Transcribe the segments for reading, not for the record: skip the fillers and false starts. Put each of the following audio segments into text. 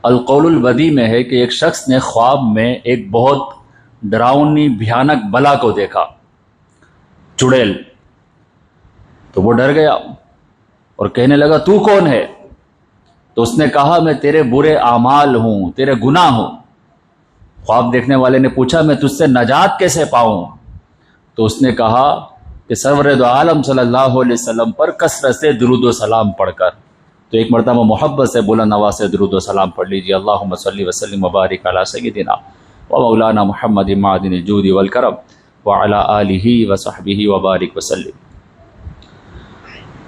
القول البدی میں ہے کہ ایک شخص نے خواب میں ایک بہت ڈراؤنی بھیانک بلا کو دیکھا، چڑیل. تو وہ ڈر گیا اور کہنے لگا تو کون ہے؟ تو اس نے کہا میں تیرے برے اعمال ہوں، تیرے گناہ ہوں. خواب دیکھنے والے نے پوچھا میں تجھ سے نجات کیسے پاؤں؟ تو اس نے کہا کہ سرور دو عالم صلی اللہ علیہ وسلم پر کثرت سے درود و سلام پڑھ کر. تو ایک مرتبہ محبت سے بلند آواز سے درود و سلام پڑھ لیجیے. اللہم صلی وسلم وبارک علی سیدنا و مولانا محمد معدن الجود والکرم وعلی آلہ وصحبہ وبارک وسلم.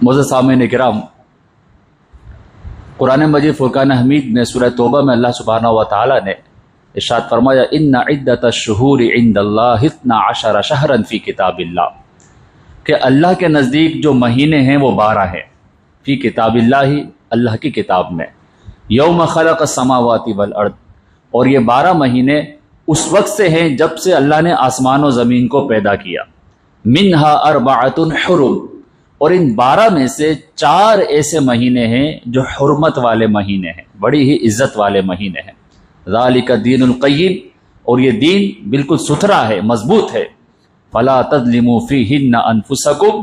معزز سامعین کرام، قرآن مجید فرقان حمید میں سورہ توبہ میں اللہ سبحانہ و تعالی نے ارشاد فرمایا ان عدۃ الشہور عند اللہ 12 شہرا فی کتاب اللہ، کہ اللہ کے نزدیک جو مہینے ہیں وہ 12 ہیں. فی کتاب اللہ، اللہ کی کتاب میں. یوم خلق السماوات والارض، اور یہ 12 مہینے اس وقت سے ہیں جب سے اللہ نے آسمان و زمین کو پیدا کیا. منہا 4 حرم، اور ان 12 میں سے 4 ایسے مہینے ہیں جو حرمت والے مہینے ہیں، بڑی ہی عزت والے مہینے ہیں. ذالک الدین القیم، اور یہ دین بالکل ستھرا ہے، مضبوط ہے. فلا تظلموا فیہن انفسکم،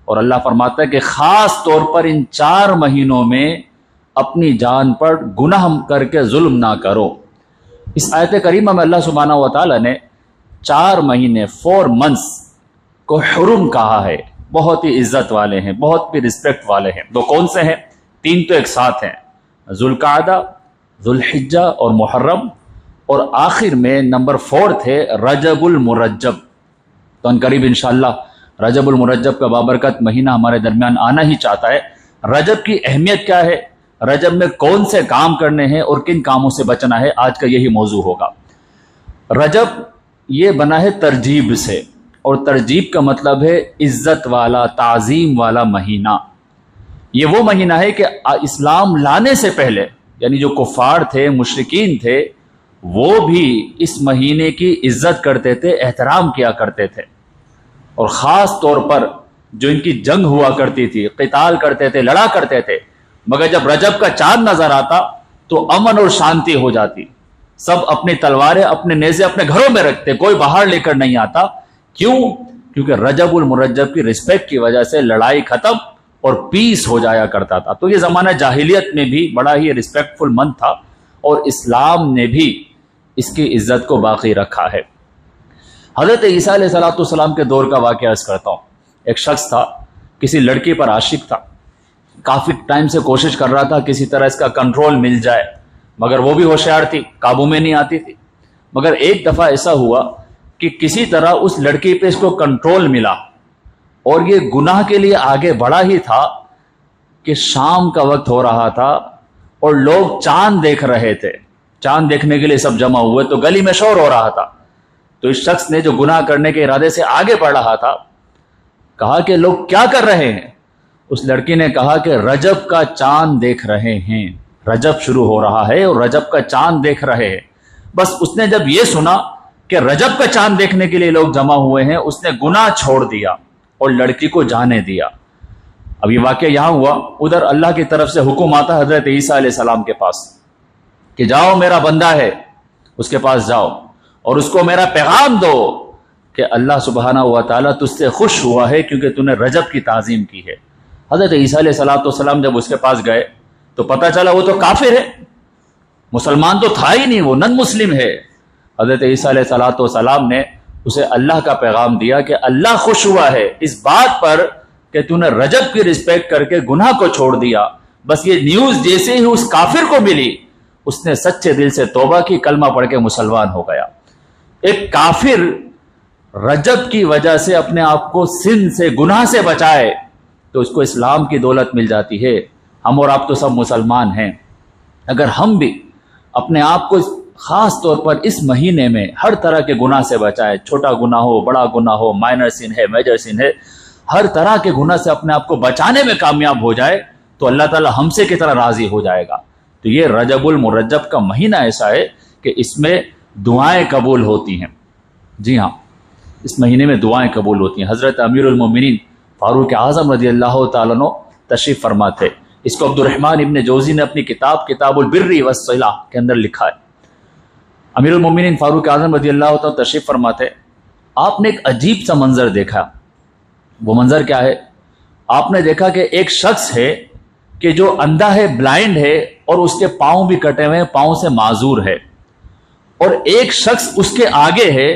اور اللہ فرماتا ہے کہ خاص طور پر ان 4 مہینوں میں اپنی جان پر گناہ کر کے ظلم نہ کرو. اس آیت کریمہ میں اللہ سبحانہ و تعالی نے 4 مہینے 4 months کو حرم کہا ہے، بہت ہی عزت والے ہیں، بہت ہی رسپیکٹ والے ہیں. وہ کون سے ہیں؟ 3 تو ایک ساتھ ہیں، ذوالقعدہ، ذوالحجہ اور محرم، اور آخر میں نمبر 4 ہے رجب المرجب. تو ان قریب انشاءاللہ رجب المرجب کا بابرکت مہینہ ہمارے درمیان آنا ہی چاہتا ہے. رجب کی اہمیت کیا ہے، رجب میں کون سے کام کرنے ہیں اور کن کاموں سے بچنا ہے، آج کا یہی موضوع ہوگا. رجب یہ بنا ہے ترجیب سے، اور ترجیب کا مطلب ہے عزت والا، تعظیم والا مہینہ. یہ وہ مہینہ ہے کہ اسلام لانے سے پہلے، یعنی جو کفار تھے، مشرکین تھے، وہ بھی اس مہینے کی عزت کرتے تھے، احترام کیا کرتے تھے. اور خاص طور پر جو ان کی جنگ ہوا کرتی تھی، قتال کرتے تھے، لڑا کرتے تھے، مگر جب رجب کا چاند نظر آتا تو امن اور شانتی ہو جاتی. سب اپنی تلواریں، اپنے نیزے اپنے گھروں میں رکھتے، کوئی باہر لے کر نہیں آتا. کیوں؟ کیونکہ رجب المرجب کی رسپیکٹ کی وجہ سے لڑائی ختم اور پیس ہو جایا کرتا تھا. تو یہ زمانہ جاہلیت میں بھی بڑا ہی رسپیکٹفل منتھ تھا، اور اسلام نے بھی اس کی عزت کو باقی رکھا ہے. حضرت عیسیٰ علیہ السلام کے دور کا واقعہ عرض کرتا ہوں. ایک شخص تھا، کسی لڑکی پر عاشق تھا، کافی ٹائم سے کوشش کر رہا تھا کسی طرح اس کا کنٹرول مل جائے، مگر وہ بھی ہوشیار تھی، قابو میں نہیں آتی تھی. مگر ایک دفعہ ایسا ہوا کہ کسی طرح اس لڑکی پہ اس کو کنٹرول ملا، اور یہ گناہ کے لیے آگے بڑھا ہی تھا کہ شام کا وقت ہو رہا تھا اور لوگ چاند دیکھ رہے تھے. چاند دیکھنے کے لیے سب جمع ہوئے تو گلی میں شور ہو رہا تھا. تو اس شخص نے جو گناہ کرنے کے ارادے سے آگے بڑھ رہا تھا کہا کہ لوگ کیا کر رہے ہیں؟ اس لڑکی نے کہا کہ رجب کا چاند دیکھ رہے ہیں، رجب شروع ہو رہا ہے اور رجب کا چاند دیکھ رہے ہیں. بس اس نے جب یہ سنا کہ رجب کا چاند دیکھنے کے لیے لوگ جمع ہوئے ہیں، اس نے گناہ چھوڑ دیا اور لڑکی کو جانے دیا. اب یہ واقعہ یہاں ہوا، ادھر اللہ کی طرف سے حکم آتا حضرت عیسیٰ علیہ السلام کے پاس کہ جاؤ، میرا بندہ ہے، اس کے پاس جاؤ اور اس کو میرا پیغام دو کہ اللہ سبحانہ و تعالیٰ تجھ سے خوش ہوا ہے کیونکہ تو نے رجب کی تعظیم کی ہے. حضرت عیسیٰ علیہ السلام جب اس کے پاس گئے تو پتہ چلا وہ تو کافر ہے، مسلمان تو تھا ہی نہیں، وہ نن مسلم ہے. حضرت عیسیٰ علیہ السلام نے اسے اللہ کا پیغام دیا کہ اللہ خوش ہوا ہے اس بات پر کہ تو نے رجب کی رسپیکٹ کر کے گناہ کو چھوڑ دیا. بس یہ نیوز جیسے ہی اس کافر کو ملی، اس نے سچے دل سے توبہ کی، کلمہ پڑھ کے مسلمان ہو گیا. ایک کافر رجب کی وجہ سے اپنے آپ کو سن سے، گناہ سے بچائے تو اس کو اسلام کی دولت مل جاتی ہے. ہم اور آپ تو سب مسلمان ہیں، اگر ہم بھی اپنے آپ کو خاص طور پر اس مہینے میں ہر طرح کے گناہ سے بچائے، چھوٹا گناہ ہو، بڑا گناہ ہو، مائنر سن ہے، میجر سن ہے، ہر طرح کے گناہ سے اپنے آپ کو بچانے میں کامیاب ہو جائے تو اللہ تعالی ہم سے کتنا راضی ہو جائے گا. تو یہ رجب المرجب کا مہینہ ایسا ہے کہ اس میں دعائیں قبول ہوتی ہیں. جی ہاں، اس مہینے میں دعائیں قبول ہوتی ہیں. حضرت امیر المومنین فاروق اعظم رضی اللہ تعالیٰ عنہ تشریف فرما تھے. اس کو عبد الرحمن ابن جوزی نے اپنی کتاب البر والصلہ کے اندر لکھا ہے۔ امیر المومنین فاروق اعظم رضی اللہ تعالیٰ تشریف فرماتے، آپ نے ایک عجیب سا منظر دیکھا۔ وہ منظر کیا ہے؟ آپ نے دیکھا کہ ایک شخص ہے کہ جو اندھا ہے، بلائنڈ ہے، اور اس کے پاؤں بھی کٹے ہوئے ہیں، پاؤں سے معذور ہے، اور ایک شخص اس کے آگے ہے،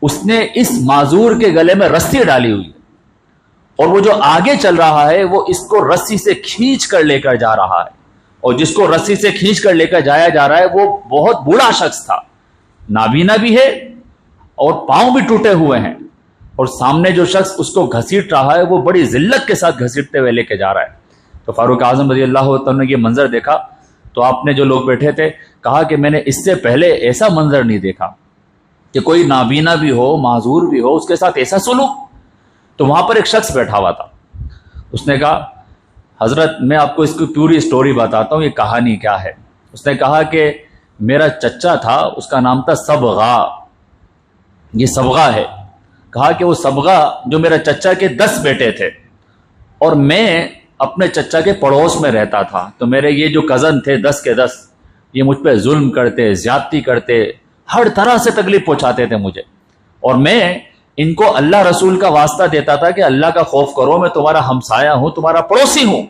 اس نے اس معذور کے گلے میں رسی ڈالی ہوئی، اور وہ جو آگے چل رہا ہے وہ اس کو رسی سے کھینچ کر لے کر جا رہا ہے، اور جس کو رسی سے کھینچ کر لے کر جایا جا رہا ہے وہ بہت بوڑھا شخص تھا، نابینا بھی ہے اور پاؤں بھی ٹوٹے ہوئے ہیں، اور سامنے جو شخص اس کو گھسیٹ رہا ہے وہ بڑی ذلت کے ساتھ گھسیٹتے ہوئے لے کے جا رہا ہے۔ تو فاروق اعظم رضی اللہ عنہ نے یہ منظر دیکھا تو آپ نے جو لوگ بیٹھے تھے کہا کہ میں نے اس سے پہلے ایسا منظر نہیں دیکھا کہ کوئی نابینا بھی ہو، معذور بھی ہو، اس کے ساتھ ایسا سلوک۔ تو وہاں پر ایک شخص بیٹھا ہوا تھا، اس نے کہا حضرت میں آپ کو اس کی پوری سٹوری بتاتا ہوں، یہ کہانی کیا ہے۔ اس نے کہا کہ میرا چچا تھا، اس کا نام تھا صبغہ، یہ صبغہ ہے۔ کہا کہ وہ صبغہ جو میرا چچا کے 10 بیٹے تھے، اور میں اپنے چچا کے پڑوس میں رہتا تھا، تو میرے یہ جو کزن تھے 10 کے 10، یہ مجھ پہ ظلم کرتے، زیادتی کرتے، ہر طرح سے تکلیف پہنچاتے تھے مجھے، اور میں ان کو اللہ رسول کا واسطہ دیتا تھا کہ اللہ کا خوف کرو، میں تمہارا ہمسایہ ہوں، تمہارا پڑوسی ہوں،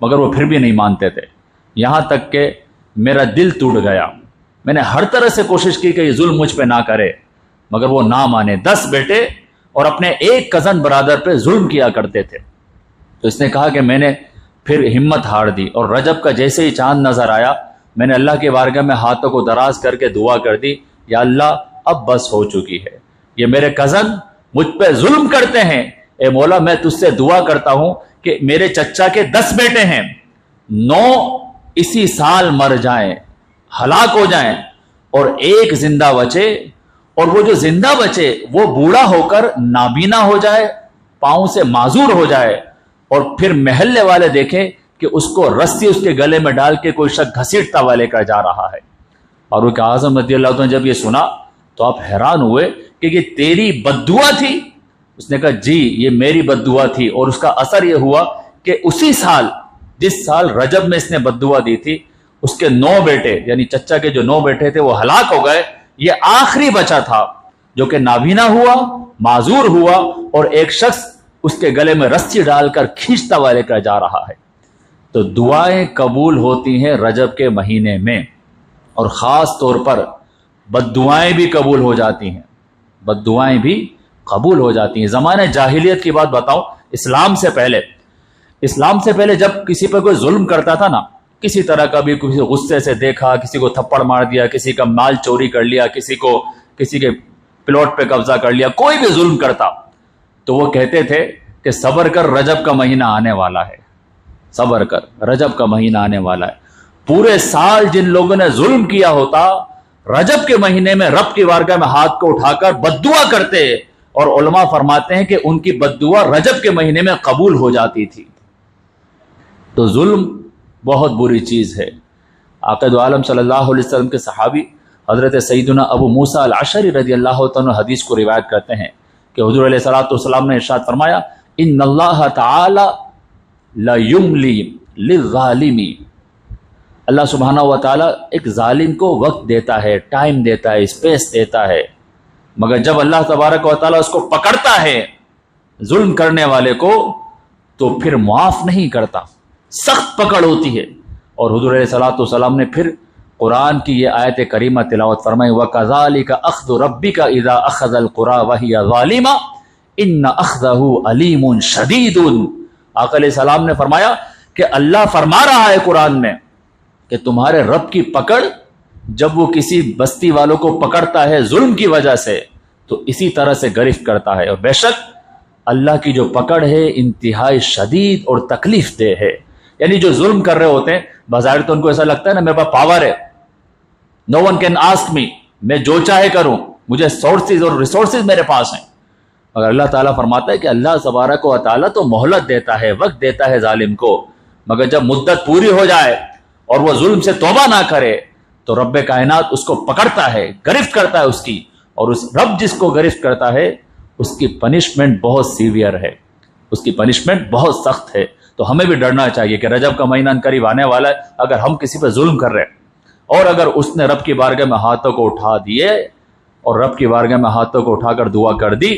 مگر وہ پھر بھی نہیں مانتے تھے۔ یہاں تک کہ میرا دل ٹوٹ گیا، میں نے ہر طرح سے کوشش کی کہ یہ ظلم مجھ پہ نہ کرے، مگر وہ نہ مانے۔ 10 بیٹے اور اپنے ایک کزن برادر پہ ظلم کیا کرتے تھے۔ تو اس نے کہا کہ میں نے پھر ہمت ہار دی، اور رجب کا جیسے ہی چاند نظر آیا میں نے اللہ کے بارگاہ میں ہاتھوں کو دراز کر کے دعا کر دی، یا اللہ اب بس ہو چکی ہے، یہ میرے کزن مجھ پہ ظلم کرتے ہیں، اے مولا میں تجھ سے دعا کرتا ہوں کہ میرے چچا کے 10 بیٹے ہیں، 9 اسی سال مر جائیں، ہلاک ہو جائیں، اور ایک زندہ بچے، اور وہ جو زندہ بچے وہ بوڑھا ہو کر نابینا ہو جائے، پاؤں سے معذور ہو جائے، اور پھر محلے والے دیکھیں کہ اس کو رسی اس کے گلے میں ڈال کے کوئی شخص گھسیٹتا ہوا لے کر جا رہا ہے۔ فاروق اعظم رضی اللہ عنہ نے جب یہ سنا تو آپ حیران ہوئے کہ یہ تیری بد دعا تھی؟ اس نے کہا جی یہ میری بد دعا تھی، اور اس کا اثر یہ ہوا کہ اسی سال جس سال رجب میں اس نے بد دعا دی تھی، اس کے 9 بیٹے یعنی چچا کے جو 9 بیٹے تھے وہ ہلاک ہو گئے، یہ آخری بچا تھا جو کہ نابینا ہوا، معذور ہوا، اور ایک شخص اس کے گلے میں رسی ڈال کر کھینچتا ہوا لے کر جا رہا ہے۔ تو دعائیں قبول ہوتی ہیں رجب کے مہینے میں، اور خاص طور پر بد دعائیں بھی قبول ہو جاتی ہیں، بد دعائیں بھی قبول ہو جاتی ہیں۔ زمانہ جاہلیت کی بات بتاؤں، اسلام سے پہلے جب کسی پر کوئی ظلم کرتا تھا نا، کسی طرح کا بھی، کسی غصے سے دیکھا، کسی کو تھپڑ مار دیا، کسی کا مال چوری کر لیا، کسی کے پلاٹ پہ قبضہ کر لیا، کوئی بھی ظلم کرتا تو وہ کہتے تھے کہ صبر کر، رجب کا مہینہ آنے والا ہے، صبر کر، رجب کا مہینہ آنے والا ہے۔ پورے سال جن لوگوں نے ظلم کیا ہوتا، رجب کے مہینے میں رب کی بارگاہ میں ہاتھ کو اٹھا کر بد دعا کرتے، اور علماء فرماتے ہیں کہ ان کی بد دعا رجب کے مہینے میں قبول ہو جاتی تھی۔ تو ظلم بہت بری چیز ہے۔ آقا دو عالم صلی اللہ علیہ وسلم کے صحابی حضرت سیدنا ابو موسیٰ الاشعری رضی اللہ عنہ حدیث کو روایت کرتے ہیں کہ حضور علیہ الصلوۃ والسلام نے ارشاد فرمایا، ان اللہ تعالی لا یملی للظالم، اللہ سبحانہ و تعالیٰ ایک ظالم کو وقت دیتا ہے، ٹائم دیتا ہے، اسپیس دیتا ہے، مگر جب اللہ تبارک و تعالیٰ اس کو پکڑتا ہے ظلم کرنے والے کو تو پھر معاف نہیں کرتا، سخت پکڑ ہوتی ہے۔ اور حضور علیہ الصلوۃ والسلام نے پھر قرآن کی یہ آیت کریمہ تلاوت فرمائی، وَكَذَلِكَ أَخْذُ رَبِّكَ إِذَا أَخَذَ الْقُرَىٰ وَهِيَ ظَالِمَةٌ إِنَّ أَخْذَهُ عَلِيمٌ شَدِيدٌ۔ آقا علیہ السلام نے فرمایا کہ اللہ فرما رہا ہے قرآن میں کہ تمہارے رب کی پکڑ جب وہ کسی بستی والوں کو پکڑتا ہے ظلم کی وجہ سے تو اسی طرح سے گرفت کرتا ہے، اور بے شک اللہ کی جو پکڑ ہے انتہائی شدید اور تکلیف دہ ہے۔ یعنی جو ظلم کر رہے ہوتے ہیں بظاہر تو ان کو ایسا لگتا ہے نا میرے پاس پاور ہے، نو ون کین آسک می، میں جو چاہے کروں، مجھے سورسز اور ریسورسز میرے پاس ہیں، مگر اللہ تعالیٰ فرماتا ہے کہ اللہ تبارک و تعالیٰ تو مہلت دیتا ہے، وقت دیتا ہے ظالم کو، مگر جب مدت پوری ہو جائے اور وہ ظلم سے توبہ نہ کرے تو رب کائنات اس کو پکڑتا ہے، گرفت کرتا ہے اس کی، اور اس رب جس کو گرفت کرتا ہے اس کی پنشمنٹ بہت سیویئر ہے، اس کی پنشمنٹ بہت سخت ہے۔ تو ہمیں بھی ڈرنا چاہیے کہ رجب کا مہینہ قریب آنے والا ہے، اگر ہم کسی پہ ظلم کر رہے ہیں اور اگر اس نے رب کی بارگاہ میں ہاتھوں کو اٹھا دیے اور رب کی بارگاہ میں ہاتھوں کو اٹھا کر دعا کر دی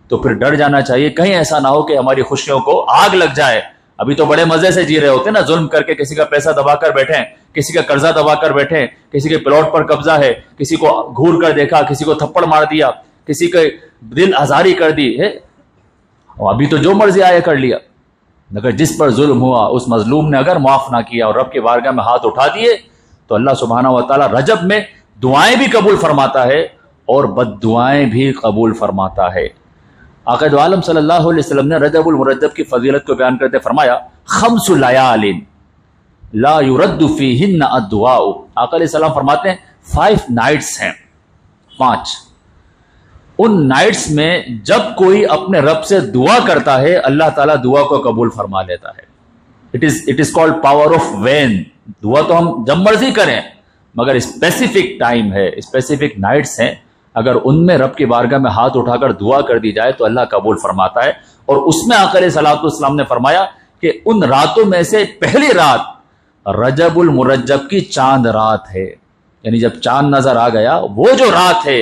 تو پھر ڈر جانا چاہیے کہیں ایسا نہ ہو کہ ہماری خوشیوں کو آگ لگ جائے۔ ابھی تو بڑے مزے سے جی رہے ہوتے ہیں نا، ظلم کر کے کسی کا پیسہ دبا کر بیٹھے، کسی کا قرضہ دبا کر بیٹھے، کسی کے پلاٹ پر قبضہ ہے، کسی کو گھور کر دیکھا، کسی کو تھپڑ مار دیا، کسی کے دل آزاری کر دی ہے، ابھی تو جو مرضی آیا کر لیا۔ مگر جس پر ظلم ہوا اس مظلوم نے اگر معاف نہ کیا اور رب کی بارگاہ میں ہاتھ اٹھا دیے تو اللہ سبحانہ و تعالی رجب میں دعائیں بھی قبول فرماتا ہے اور بد دعائیں بھی قبول فرماتا ہے۔ آقا دو عالم صلی اللہ علیہ وسلم نے رجب المرجب کی فضیلت کو بیان کرتے فرمایا خمس لیال لا یرد فیہن الدعاء۔ آقا علیہ السلام فرماتے ہیں 5 نائٹس ہیں، 5 ان نائٹس میں جب کوئی اپنے رب سے دعا کرتا ہے اللہ تعالیٰ دعا کو قبول فرما لیتا ہے۔ It is called power of when. دعا تو ہم جب مرضی کریں مگر اسپیسیفک ٹائم ہے، اسپیسیفک نائٹس ہیں، اگر ان میں رب کی بارگاہ میں ہاتھ اٹھا کر دعا کر دی جائے تو اللہ قبول فرماتا ہے۔ اور اس میں آقا علیہ الصلوۃ والسلام نے فرمایا کہ ان راتوں میں سے پہلی رات رجب المرجب کی چاند رات ہے، یعنی جب چاند نظر آ گیا وہ جو رات ہے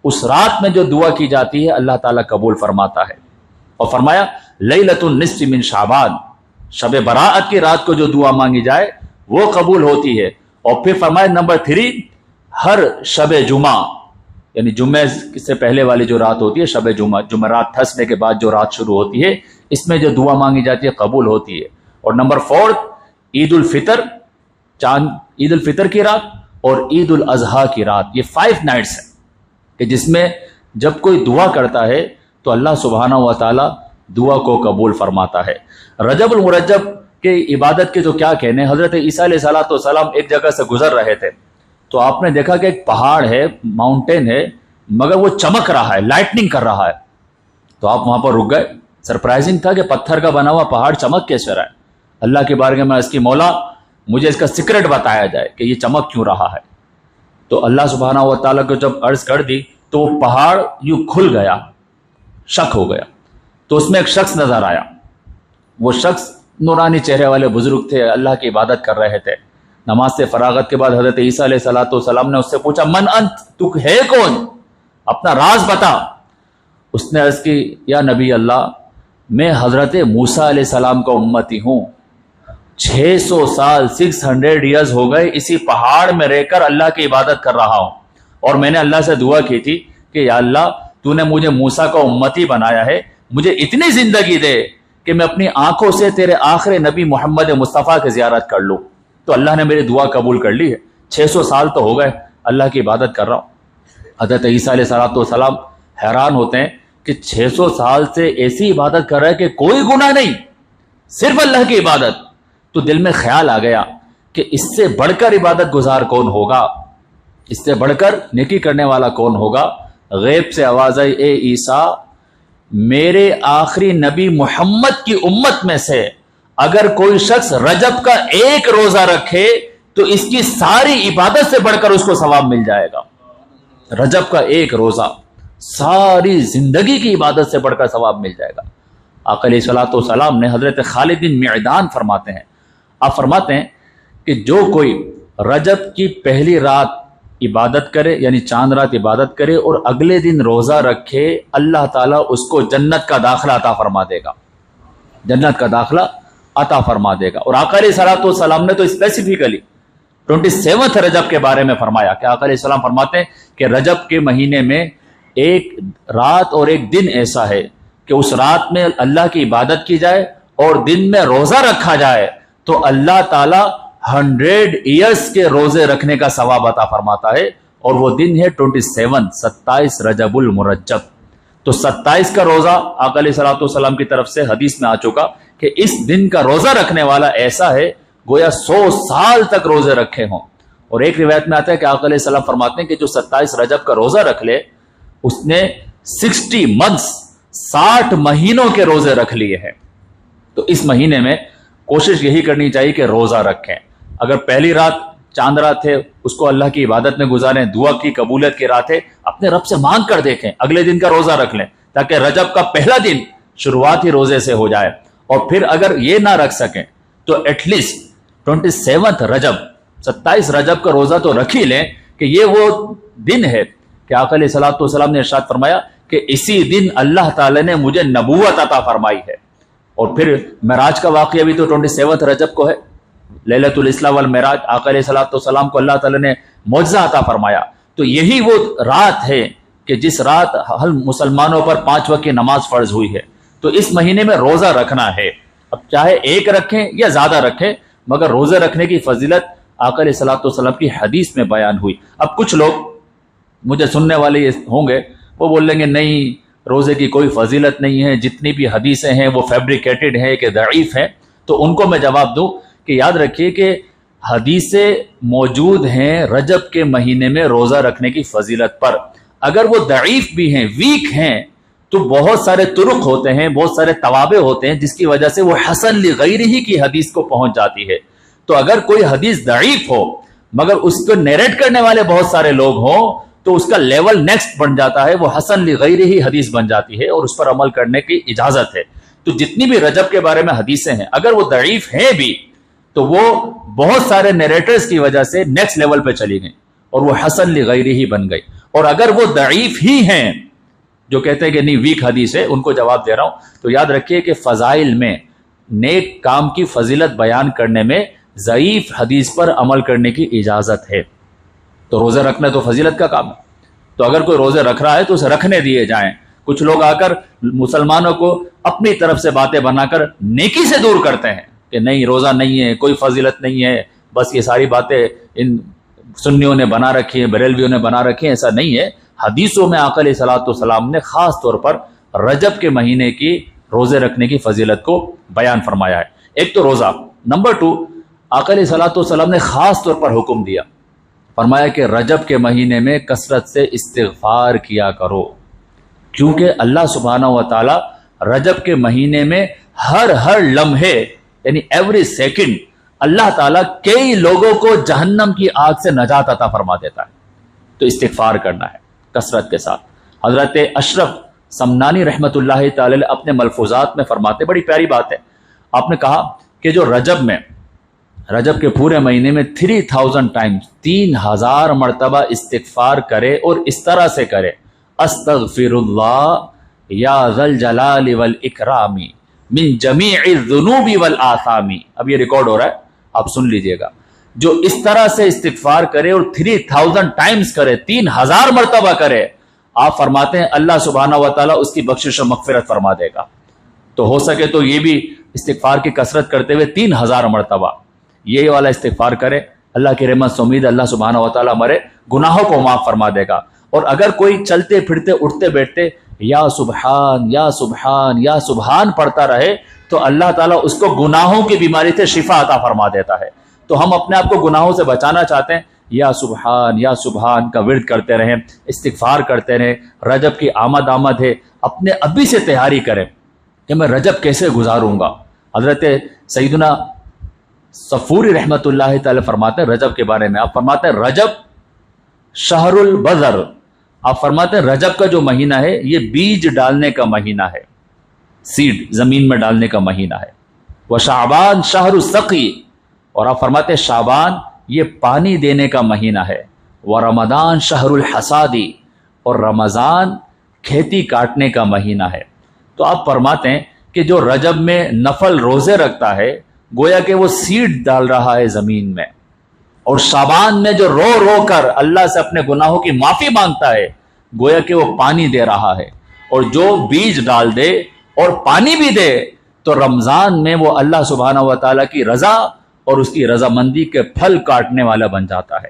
اس رات میں جو دعا کی جاتی ہے اللہ تعالیٰ قبول فرماتا ہے۔ اور فرمایا لیلۃ النصف من شعبان، شب براءت کی رات کو جو دعا مانگی جائے وہ قبول ہوتی ہے۔ اور پھر فرمایا نمبر 3 ہر شب جمعہ، یعنی جمعے سے پہلے والی جو رات ہوتی ہے شب جمعہ، جمعرات تھرسڈے کے بعد جو رات شروع ہوتی ہے اس میں جو دعا مانگی جاتی ہے قبول ہوتی ہے۔ اور نمبر 4 عید الفطر، چاند عید الفطر کی رات اور عید الاضحیٰ کی رات، یہ 5 نائٹس ہیں کہ جس میں جب کوئی دعا کرتا ہے تو اللہ سبحانہ و تعالی دعا کو قبول فرماتا ہے۔ رجب المرجب کے عبادت کے تو کیا کہنے، حضرت عیسیٰ علیہ الصلوۃ والسلام ایک جگہ سے گزر رہے تھے تو آپ نے دیکھا کہ ایک پہاڑ ہے، ماؤنٹین ہے، مگر وہ چمک رہا ہے، لائٹننگ کر رہا ہے، تو آپ وہاں پر رک گئے۔ سرپرائزنگ تھا کہ پتھر کا بنا ہوا پہاڑ چمک کیسے رہا ہے۔ اللہ کے بارگاہ میں اس کی مولا مجھے اس کا سیکرٹ بتایا جائے کہ یہ چمک کیوں رہا ہے۔ تو اللہ سبحانہ و تعالیٰ کو جب عرض کر دی تو وہ پہاڑ یوں کھل گیا، شک ہو گیا، تو اس میں ایک شخص نظر آیا۔ وہ شخص نورانی چہرے والے بزرگ تھے، اللہ کی عبادت کر رہے تھے۔ نماز سے فراغت کے بعد حضرت عیسیٰ علیہ الصلوۃ والسلام نے اس سے پوچھا من انت، تو ہے کون، اپنا راز بتا۔ اس نے عرض کی یا نبی اللہ میں حضرت موسیٰ علیہ السلام کا امتی ہوں، 600 سال 600 ایئرز ہو گئے اسی پہاڑ میں رہ کر اللہ کی عبادت کر رہا ہوں، اور میں نے اللہ سے دعا کی تھی کہ یا اللہ تو نے مجھے موسیٰ کا امتی بنایا ہے، مجھے اتنی زندگی دے کہ میں اپنی آنکھوں سے تیرے آخری نبی محمد مصطفیٰ کی زیارت کر لوں۔ تو اللہ نے میری دعا قبول کر لی ہے، 600 سال تو ہو گئے اللہ کی عبادت کر رہا ہوں۔ حضرت عیسیٰ علیہ السلام حیران ہوتے ہیں کہ 600 سال سے ایسی عبادت کر رہا ہے کہ کوئی گناہ نہیں، صرف اللہ کی عبادت۔ تو دل میں خیال آ گیا کہ اس سے بڑھ کر عبادت گزار کون ہوگا، اس سے بڑھ کر نیکی کرنے والا کون ہوگا۔ غیب سے آواز آئی اے عیسیٰ میرے آخری نبی محمد کی امت میں سے اگر کوئی شخص رجب کا ایک روزہ رکھے تو اس کی ساری عبادت سے بڑھ کر اس کو ثواب مل جائے گا۔ رجب کا ایک روزہ ساری زندگی کی عبادت سے بڑھ کر ثواب مل جائے گا۔ آقا علیہ الصلوۃ والسلام نے حضرت خالد بن معدان فرماتے ہیں، آپ فرماتے ہیں کہ جو کوئی رجب کی پہلی رات عبادت کرے یعنی چاند رات عبادت کرے اور اگلے دن روزہ رکھے اللہ تعالیٰ اس کو جنت کا داخلہ عطا فرما دے گا، جنت کا داخلہ عطا فرما دے گا۔ اور آقا علیہ الصلوۃ والسلام نے تو اسپیسیفکلی 27 رجب کے بارے میں فرمایا کہ آقا علیہ السلام فرماتے ہیں کہ رجب کے مہینے میں ایک رات اور ایک دن ایسا ہے کہ اس رات میں اللہ کی عبادت کی جائے اور دن میں روزہ رکھا جائے تو اللہ تعالیٰ 100 ایئرز کے روزے رکھنے کا ثواب عطا فرماتا ہے، اور وہ دن ہے 27 رجب المرجب۔ تو 27 کا روزہ آقا علیہ الصلوۃ والسلام کی طرف سے حدیث میں آ چکا کہ اس دن کا روزہ رکھنے والا ایسا ہے گویا 100 سال تک روزے رکھے ہوں۔ اور ایک روایت میں آتا ہے کہ آقا علیہ السلام فرماتے ہیں کہ جو 27 رجب کا روزہ رکھ لے اس نے 60 منتھس 60 مہینوں کے روزے رکھ لیے ہیں۔ تو اس مہینے میں کوشش یہی کرنی چاہیے کہ روزہ رکھیں۔ اگر پہلی رات چاند رات ہے اس کو اللہ کی عبادت میں گزاریں، دعا کی قبولیت کی رات ہے، اپنے رب سے مانگ کر دیکھیں، اگلے دن کا روزہ رکھ لیں تاکہ رجب کا پہلا دن شروعات ہی روزے سے ہو جائے۔ اور پھر اگر یہ نہ رکھ سکیں تو ایٹ لیسٹ 27 رجب 27 رجب کا روزہ تو رکھ ہی لیں کہ یہ وہ دن ہے کہ آقا علیہ الصلوۃ والسلام نے ارشاد فرمایا کہ اسی دن اللہ تعالی نے مجھے نبوت عطا فرمائی ہے. اور پھر معراج کا واقعہ بھی تو 27 رجب کو ہے، لیلۃ الاسراء والمعراج. آقا علیہ الصلوۃ والسلام کو اللہ تعالی نے معجزہ عطا فرمایا. تو یہی وہ رات ہے کہ جس رات ہر مسلمانوں پر 5 وقت کی نماز فرض ہوئی ہے. تو اس مہینے میں روزہ رکھنا ہے. اب چاہے ایک رکھیں یا زیادہ رکھیں، مگر روزے رکھنے کی فضیلت آقا علیہ الصلوۃ والسلام کی حدیث میں بیان ہوئی. اب کچھ لوگ مجھے سننے والے ہوں گے، وہ بول لیں گے نہیں روزے کی کوئی فضیلت نہیں ہے، جتنی بھی حدیثیں ہیں وہ فیبریکیٹڈ ہیں کہ ضعیف ہیں. تو ان کو میں جواب دوں کہ یاد رکھیے کہ حدیثیں موجود ہیں رجب کے مہینے میں روزہ رکھنے کی فضیلت پر. اگر وہ ضعیف بھی ہیں، ویک ہیں، تو بہت سارے طرق ہوتے ہیں، بہت سارے توابع ہوتے ہیں جس کی وجہ سے وہ حسن لغیرہ کی حدیث کو پہنچ جاتی ہے. تو اگر کوئی حدیث ضعیف ہو مگر اس کو نیریٹ کرنے والے بہت سارے لوگ ہوں تو اس کا لیول نیکسٹ بن جاتا ہے، وہ حسن لغیرہ حدیث بن جاتی ہے اور اس پر عمل کرنے کی اجازت ہے. تو جتنی بھی رجب کے بارے میں حدیثیں ہیں اگر وہ ضعیف ہیں بھی تو وہ بہت سارے نیریٹرز کی وجہ سے نیکسٹ لیول پہ چلی گئیں اور وہ حسن لغیرہ بن گئی. اور اگر وہ ضعیف ہی ہیں جو کہتے ہیں کہ نہیں ویک حدیث ہے، ان کو جواب دے رہا ہوں. تو یاد رکھیے کہ فضائل میں نیک کام کی فضیلت بیان کرنے میں ضعیف حدیث پر عمل کرنے کی اجازت ہے. تو روزہ رکھنا تو فضیلت کا کام ہے. تو اگر کوئی روزے رکھ رہا ہے تو اسے رکھنے دیے جائیں. کچھ لوگ آ کر مسلمانوں کو اپنی طرف سے باتیں بنا کر نیکی سے دور کرتے ہیں کہ نہیں روزہ نہیں ہے، کوئی فضیلت نہیں ہے، بس یہ ساری باتیں ان سنیوں نے بنا رکھی ہیں، بریلویوں نے بنا رکھی ہیں. ایسا نہیں ہے. حدیثوں میں آقا علیہ الصلوۃ والسلام نے خاص طور پر رجب کے مہینے کی روزے رکھنے کی فضیلت کو بیان فرمایا ہے. ایک تو روزہ. نمبر 2، آقا علیہ الصلوۃ والسلام نے خاص طور پر حکم دیا، فرمایا کہ رجب کے مہینے میں کثرت سے استغفار کیا کرو، کیونکہ اللہ سبحانہ و تعالی رجب کے مہینے میں ہر لمحے یعنی ایوری سیکنڈ اللہ تعالیٰ کئی لوگوں کو جہنم کی آگ سے نجات عطا فرما دیتا ہے. تو استغفار کرنا ہے کثرت کے ساتھ. حضرت اشرف سمنانی رحمت اللہ تعالی اپنے ملفوظات میں فرماتے، بڑی پیاری بات ہے. آپ نے کہا کہ جو رجب کے پورے مہینے میں 3000 ٹائمز 3000 مرتبہ استغفار کرے اور اس طرح سے کرے، استغفر اللہ یا ذا الجلال والاکرام من جمیع الذنوب والآثام. اب یہ ریکارڈ ہو رہا ہے، آپ سن لیجئے گا. جو اس طرح سے استغفار کرے اور 3000 ٹائمز کرے، 3000 مرتبہ کرے، آپ فرماتے ہیں اللہ سبحانہ و تعالیٰ اس کی بخشش و مغفرت فرما دے گا. تو ہو سکے تو یہ بھی استغفار کی کثرت کرتے ہوئے 3000 مرتبہ یہ والا استغفار کرے. اللہ کی رحمت سے امید اللہ سبحانہ و تعالیٰ ہمارے گناہوں کو معاف فرما دے گا. اور اگر کوئی چلتے پھرتے اٹھتے بیٹھتے یا سبحان یا سبحان یا سبحان پڑھتا رہے تو اللہ تعالیٰ اس کو گناہوں کی بیماری سے شفا عطا فرما دیتا ہے. تو ہم اپنے آپ کو گناہوں سے بچانا چاہتے ہیں، یا سبحان کا ورد کرتے رہیں، استغفار کرتے رہیں. رجب کی آمد ہے، اپنے ابھی سے تیاری کریں کہ میں رجب کیسے گزاروں گا. حضرت سیدنا صفوری رحمت اللہ تعالی فرماتے ہیں رجب کے بارے میں، آپ فرماتے ہیں رجب شہر البذر. آپ فرماتے ہیں رجب کا جو مہینہ ہے یہ بیج ڈالنے کا مہینہ ہے، سیڈ زمین میں ڈالنے کا مہینہ ہے. وشعبان شہر السقی، اور آپ فرماتے ہیں شعبان یہ پانی دینے کا مہینہ ہے. ورمضان شہر الحصادی، اور رمضان کھیتی کاٹنے کا مہینہ ہے. تو آپ فرماتے ہیں کہ جو رجب میں نفل روزے رکھتا ہے گویا کہ وہ سیڈ ڈال رہا ہے زمین میں، اور شعبان میں جو رو رو کر اللہ سے اپنے گناہوں کی معافی مانگتا ہے گویا کہ وہ پانی دے رہا ہے. اور جو بیج ڈال دے اور پانی بھی دے تو رمضان میں وہ اللہ سبحانہ و تعالیٰ کی رضا اور اس کی رضامندی کے پھل کاٹنے والا بن جاتا ہے.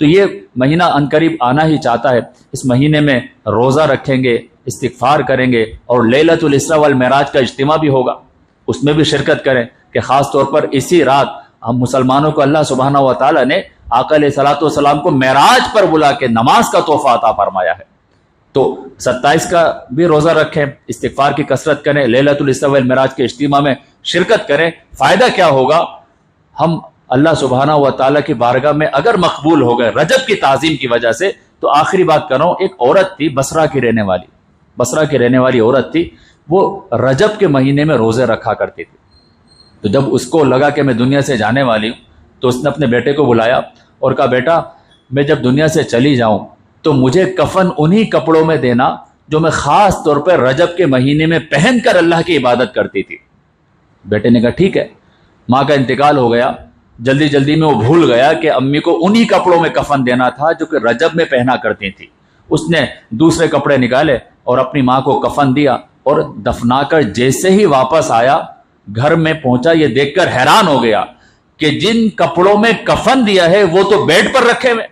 تو یہ مہینہ عنقریب آنا ہی چاہتا ہے. اس مہینے میں روزہ رکھیں گے، استغفار کریں گے، اور لیلۃ الاسراء والمعراج کا اجتماع بھی ہوگا، اس میں بھی شرکت کریں کہ خاص طور پر اسی رات ہم مسلمانوں کو اللہ سبحانہ و تعالیٰ نے آقا علیہ الصلوۃ والسلام کو معراج پر بلا کے نماز کا تحفہ عطا فرمایا ہے. تو 27 کا بھی روزہ رکھیں، استغفار کی کثرت کریں، لیلۃ الاسراء والمعراج کے اجتماع میں شرکت کریں. فائدہ کیا ہوگا؟ ہم اللہ سبحانہ و تعالیٰ کی بارگاہ میں اگر مقبول ہو گئے رجب کی تعظیم کی وجہ سے. تو آخری بات کر رہا ہوں، ایک عورت تھی بصرہ کی رہنے والی عورت تھی. وہ رجب کے مہینے میں روزے رکھا کرتی تھی. تو جب اس کو لگا کہ میں دنیا سے جانے والی ہوں تو اس نے اپنے بیٹے کو بلایا اور کہا بیٹا میں جب دنیا سے چلی جاؤں تو مجھے کفن انہی کپڑوں میں دینا جو میں خاص طور پہ رجب کے مہینے میں پہن کر اللہ کی عبادت کرتی تھی. بیٹے نے کہا ٹھیک ہے. ماں کا انتقال ہو گیا. جلدی جلدی میں وہ بھول گیا کہ امی کو انہی کپڑوں میں کفن دینا تھا جو کہ رجب میں پہنا کرتی تھی. اس نے دوسرے کپڑے نکالے اور اپنی ماں کو کفن دیا اور دفنا کر جیسے ہی واپس آیا گھر میں پہنچا یہ دیکھ کر حیران ہو گیا کہ جن کپڑوں میں کفن دیا ہے وہ تو بیڈ پر رکھے ہوئے.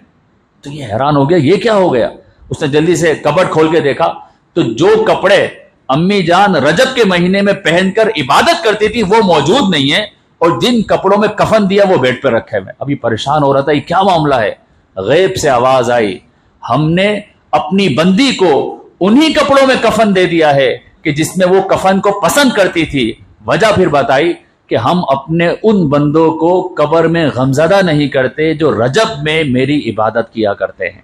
تو یہ حیران ہو گیا یہ کیا ہو گیا. اس نے جلدی سے کبٹ کھول کے دیکھا تو جو کپڑے امی جان رجب کے مہینے میں پہن کر عبادت کرتی تھی وہ موجود نہیں ہے اور جن کپڑوں میں کفن دیا وہ بیڈ پہ رکھے ہوئے. ابھی پریشان ہو رہا تھا یہ کیا معاملہ ہے. غیب سے آواز آئی ہم نے اپنی بندی کو انہی کپڑوں میں کفن دے دیا ہے کہ جس میں وہ کفن کو پسند کرتی تھی. وجہ پھر بتائی کہ ہم اپنے ان بندوں کو قبر میں غمزدہ نہیں کرتے جو رجب میں میری عبادت کیا کرتے ہیں.